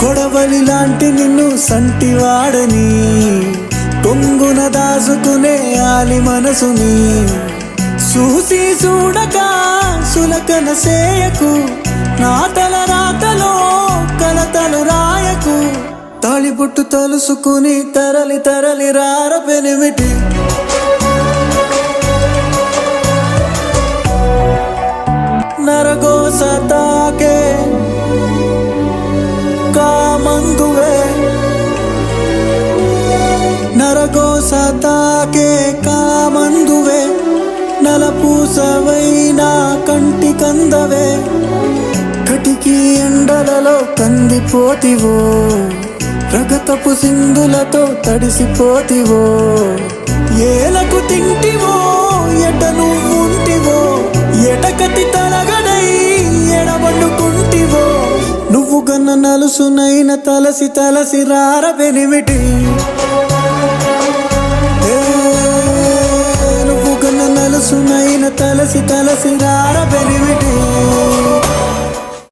కొడవలి లాంటి నిన్ను సంటివాడని కొంగున దాసుకునే ఆలి మనసుని చూసి చూడక సులకన సేయకు నా తల రాతలో కలతలు రాయకు తాళిబొట్టు తలుసుకుని తరలి తరలి రారపెనిమిటి నరగోస తాకే కామందువే నరగోస తాకే కామందువే నలపూసవైనా కంటి కందవే కటికి ఎండలలో కందిపోతివో రగతపు సింధులతో తడిసిపోతివో ఏలకు తింటివో ఎట నువ్వుంటివో ఎటకటి తలగడై ఎడబడుకుంటివో నువ్వు గన్న నలుసునైన తలసి తలసి రారపెనిమిటి నువ్వు గన్న నలుసునైన తలసి తలసి రారపెనిమిటి